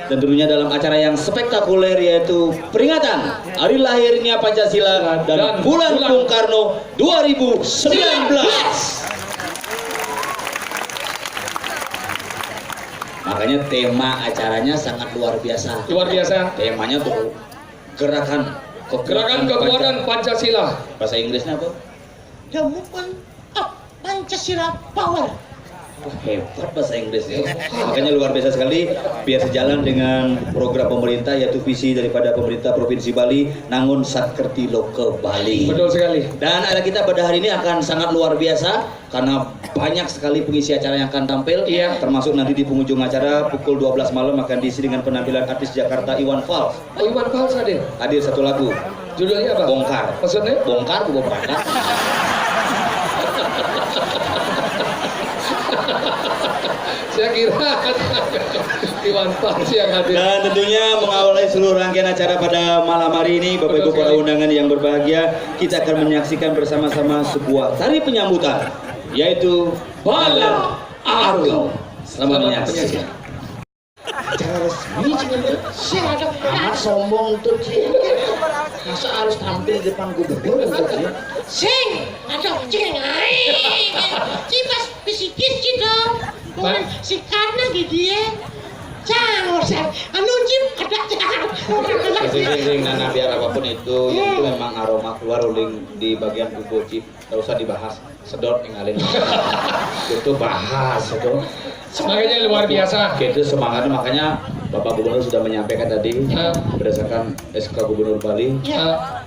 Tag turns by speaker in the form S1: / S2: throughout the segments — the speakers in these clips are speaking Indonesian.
S1: Dan tentunya dalam acara yang spektakuler yaitu peringatan hari lahirnya Pancasila dan Bulan Bung Karno 2019. Makanya tema acaranya sangat luar biasa.
S2: Luar biasa.
S1: Temanya tuh gerakan
S2: kekuatan Pancasila.
S1: Bahasa Inggrisnya apa?
S3: The movement of Pancasila power.
S1: Wah, hebat bahasa Inggrisnya. Makanya luar biasa sekali, biar sejalan dengan program pemerintah yaitu visi daripada pemerintah Provinsi Bali, Nangun Satkerti Loke Bali.
S2: Betul sekali.
S1: Dan ada kita pada hari ini akan sangat luar biasa karena banyak sekali pengisi acara yang akan tampil.
S2: Iya.
S1: Termasuk nanti di penghujung acara pukul 12 malam akan diisi dengan penampilan artis Jakarta Iwan Fals.
S2: Oh, Iwan Fals hadir.
S1: Hadir satu lagu.
S2: Judulnya apa?
S1: Bongkar.
S2: Maksudnya?
S1: Bongkar, bukan berangkat.
S2: Saya kira Iwan Fals yang hadir.
S1: Dan tentunya mengawali seluruh rangkaian acara pada malam hari ini, Bapak Ibu para undangan yang berbahagia, kita akan menyaksikan bersama-sama sebuah tari penyambutan, yaitu Bala Arum. Selamat menyaksikan.
S3: Acara resmi sih ada amat sombong tuh Cing. Masa harus tampil di depan gubernur tuh Cing? Sing, ada Cing aing. Cipas pisikis dong. Bukan si karena gitu ya. Jangan usah anu Cim ada jangan.
S1: Sing nana biar apapun itu memang aroma keluar uling di bagian tubuh Cip. Gak usah dibahas, sedot ngalin. Itu bahas itu.
S2: Makanya luar biasa.
S1: Itu semangatnya, makanya Bapak Gubernur sudah menyampaikan tadi berdasarkan SK Gubernur Bali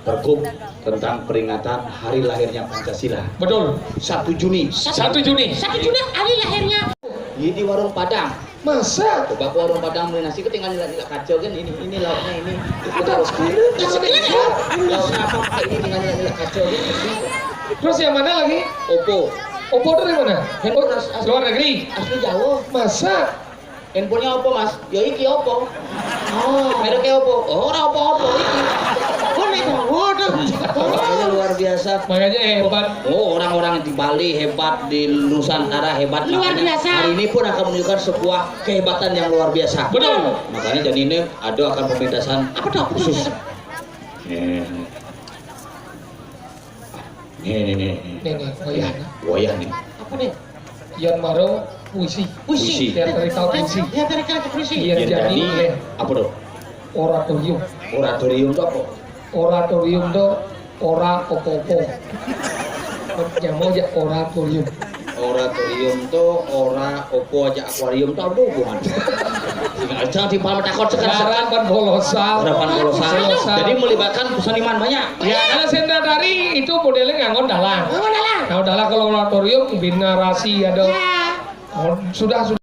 S1: Pergub tentang peringatan hari lahirnya Pancasila.
S2: Betul.
S1: 1 Juni.
S2: 1 Juni.
S3: 1 Juni hari lahirnya.
S1: Ini di warung Padang.
S2: Masa?
S1: Coba ke warung Padang beli nasi ketinggalan nila kacau kan ini lauknya ini. Kita harus beli. Lauknya apa pakai ini tinggal nila kacau ini.
S2: Terus yang mana lagi?
S1: Oppo.
S2: Oppo dari mana?
S1: Handphone
S2: Luar negeri.
S1: asli Jawa.
S2: Masa?
S1: Handphonenya Oppo Mas. Yo iki Oppo. Oh, mereknya Oppo. Oh, ora Oppo iki.
S3: Oh, nek waduh.
S1: Makanya luar biasa.
S2: Makanya hebat.
S1: Oh, orang-orang di Bali hebat, di Nusantara hebat.
S3: Luar
S1: Makanya
S3: biasa.
S1: hari ini pun akan menunjukkan sebuah kehebatan yang luar biasa.
S2: Betul.
S1: Makanya jadi ini ada akan pementasan
S3: Apa tuh?
S1: khusus. Nih.
S2: Nih, wayang.
S1: Wayang nih.
S3: Apa nih?
S2: Yan Maro puisi.
S1: Puisi.
S2: Teatrikal puisi.
S3: Ya dari kata puisi.
S2: Yan jadi oleh
S1: apa tuh?
S2: oratorium.
S1: Oratorium itu apa?
S2: Oratorium do ora opo-opo. Nyamo aja oratorium.
S1: Oratorium tuh ora opo aja akuarium tuh apa hubungan? Jangan dipaham takut sekarang.
S2: Harapan kolosal.
S1: Harapan kolosal. Jadi melibatkan seniman banyak.
S2: Ya, karena sendradari itu modelnya nganggon dalang.
S3: Oh, dalang.
S2: Nah, dalang kalau oratorium bin narasi ada.
S3: Ya.
S2: Oh, sudah